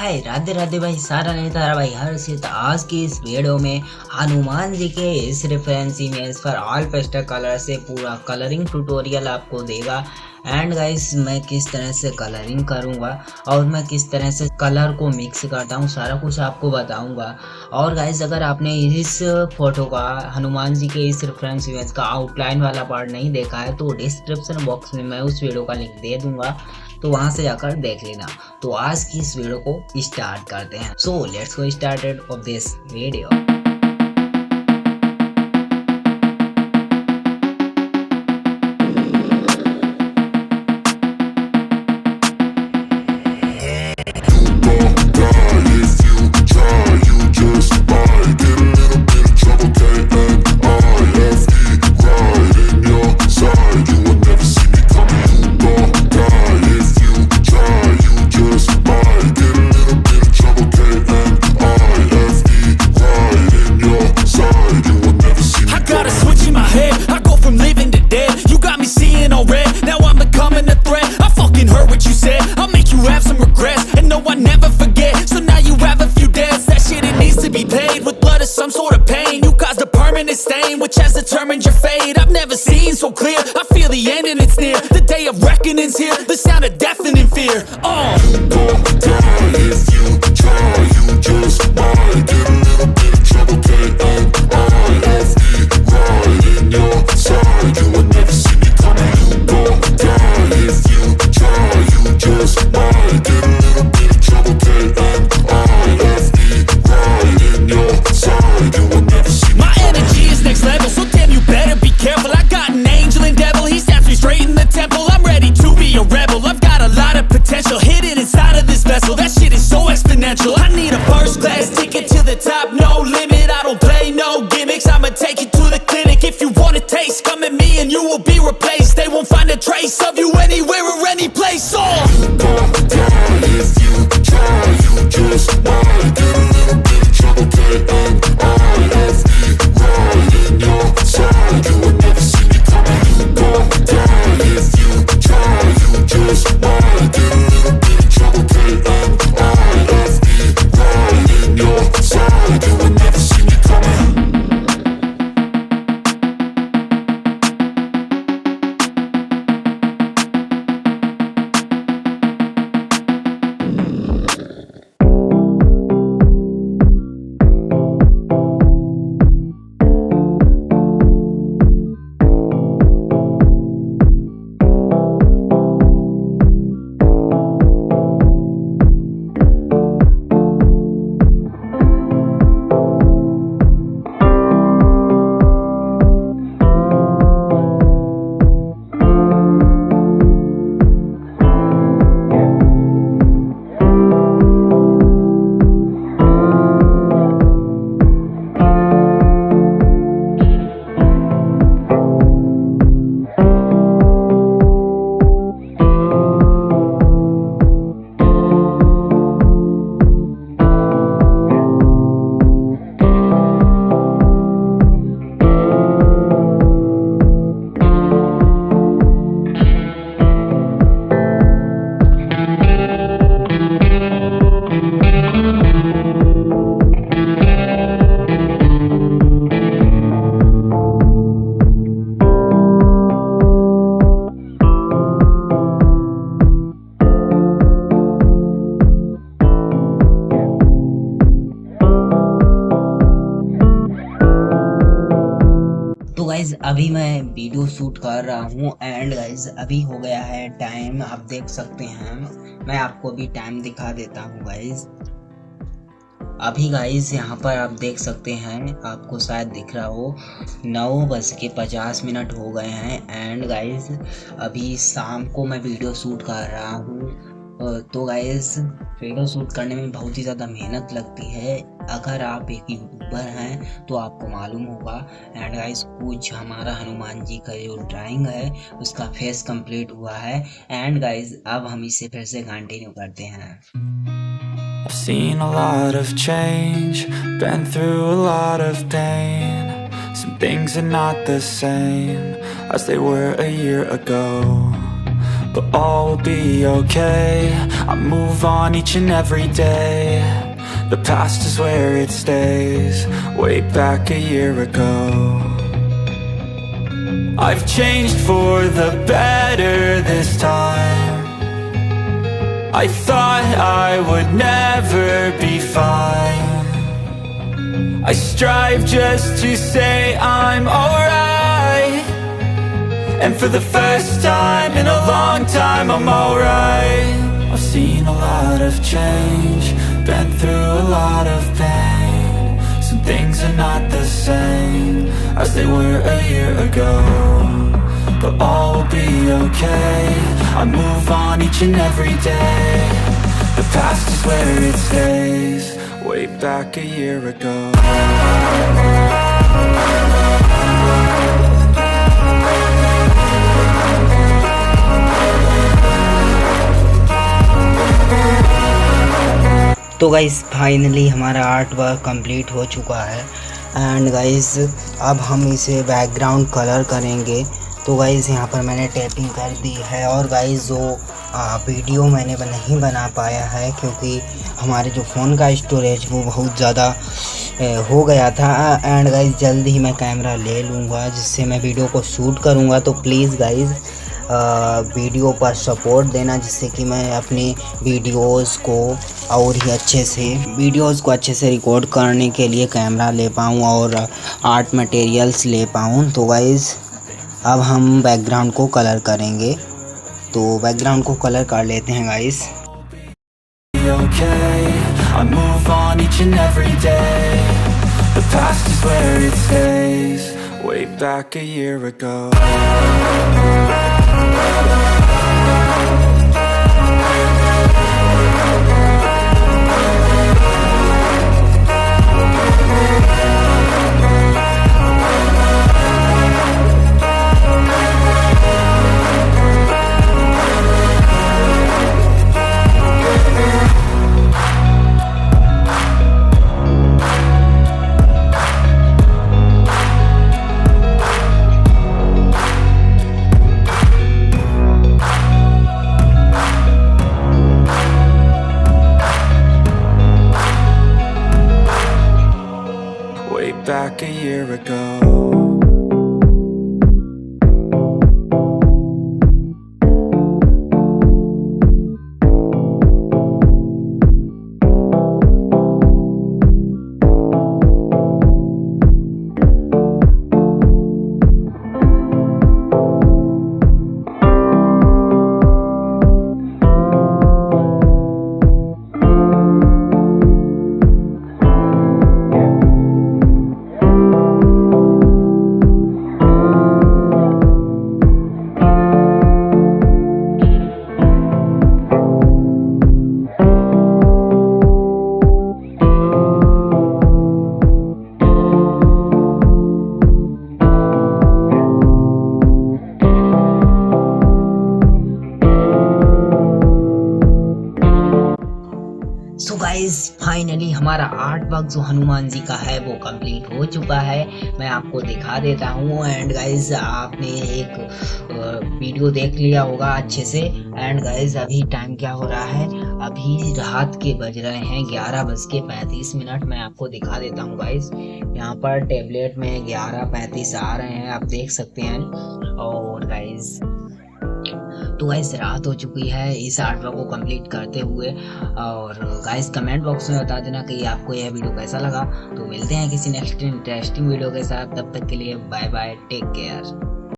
हाय राधे राधे भाई, सारा नहीं तारा भाई हर सित। आज की इस वीडियो में हनुमान जी के इस रेफरेंस इमेज पर ऑल पेस्टल कलर से पूरा कलरिंग ट्यूटोरियल आपको देगा। एंड गाइस मैं किस तरह से कलरिंग करूंगा और मैं किस तरह से कलर को मिक्स करता हूं, सारा कुछ आपको बताऊंगा। और गाइस अगर आपने इस फोटो का, हनुमान जी के इस रेफरेंस इमेज का आउटलाइन वाला पार्ट नहीं देखा है तो डिस्क्रिप्शन बॉक्स में मैं उस वीडियो का लिंक दे दूंगा, तो वहां से जाकर देख लेना। तो आज की इस वीडियो को स्टार्ट करते हैं। So let's go started off this video. Some sort of pain, you caused a permanent stain which has determined your fate. I've never seen so clear, I feel the end and it's near. The day of reckoning's here, the sound of deafening fear. You won't die if you try, you just might get a little bit of trouble, K-N-I-F-E, right in your side. You will never see me coming. You won't die if you try, you just might get a little bit of trouble, K-N-I-F-E, right in your side. You will never see me. My energy is next level, so damn you better be careful. I got an angel and devil, he snaps me straight in the temple. I'm ready to be a rebel, I've got a lot of potential hidden inside of this vessel. That shit is so exponential. I need a first class ticket to the top, no limit. I don't play no gimmicks, I'ma take you to the clinic. If you want a taste, come at me and you will be replaced. They won't find a trace of you anywhere or any place. You won't die if you try, you just might get a little bit of trouble, K-N-I-F-E, right in your side. You will never see me coming. You won't die if you try, you just might get a little bit of trouble, K-N-I-F-E, right in your side. You will never see me coming. Guys अभी मैं video shoot कर रहा हूँ and guys अभी हो गया है time, आप देख सकते हैं। मैं आपको भी टाइम दिखा देता हूँ गाइज। अभी गाइज यहाँ पर आप देख सकते हैं, आपको शायद दिख रहा हो 9:50 हो गए हैं। एंड गाइज अभी शाम को मैं वीडियो शूट कर रहा हूँ। तो गाइज वीडियो शूट करने में बहुत ही ज़्यादा मेहनत लगती है। अगर आप एक यूट्यूबर हैं तो आपको मालूम होगा। एंड गाइज कुछ हमारा हनुमान जी का जो ड्राइंग है उसका फेस कंप्लीट हुआ है। एंड गाइज अब हम इसे फिर से कंटिन्यू करते हैं। I've seen a lot of change, been through a lot of pain. Some things are not the same as they were a year ago. but all will be okay. I move on each and every day. The past is where it stays, way back a year ago. I've changed for the better this time. I thought I would never be fine. I strive just to say I'm alright, and for the first time in a long time I'm alright. I've seen a lot of change, been through a lot of pain. Some things are not the same as they were a year ago, but all will be okay. I move on each and every day. The past is where it stays, way back a year ago. तो guys finally हमारा art work complete हो चुका है and guys अब हम इसे background colour करेंगे। तो गाइस यहाँ पर मैंने टैपिंग कर दी है और गाइस जो वीडियो मैंने नहीं बना पाया है क्योंकि हमारे जो फ़ोन का स्टोरेज वो बहुत ज़्यादा हो गया था एंड गाइस जल्द ही मैं कैमरा ले लूँगा जिससे मैं वीडियो को शूट करूँगा। तो प्लीज़ गाइस वीडियो पर सपोर्ट देना जिससे कि मैं अपनी वीडियोस को और ही अच्छे से रिकॉर्ड करने के लिए कैमरा ले पाऊँ और आर्ट मटेरियल्स ले पाऊँ। तो गाइस अब हम बैकग्राउंड को कलर करेंगे, तो बैकग्राउंड को कलर कर लेते हैं guys. I move on each and every day. The past is where it stays, way back a year ago. Back a year ago. So guys finally हमारा आर्ट वर्क जो हनुमान जी का है वो कंप्लीट हो चुका है। मैं आपको दिखा देता हूँ एंड गाइस आपने एक वीडियो देख लिया होगा अच्छे से। एंड गाइस अभी टाइम क्या हो रहा है, अभी रात के बज रहे हैं 11:35। मैं आपको दिखा देता हूँ गाइस, यहाँ पर टेबलेट में 11:35 आ रहे हैं, आप देख सकते हैं। और गाइस तो गाइस रात हो चुकी है इस आर्ट वर्क को कंप्लीट करते हुए। और गाइस कमेंट बॉक्स में बता देना कि आपको यह वीडियो कैसा लगा। तो मिलते हैं किसी नेक्स्ट इंटरेस्टिंग वीडियो के साथ, तब तक के लिए बाय बाय, टेक केयर।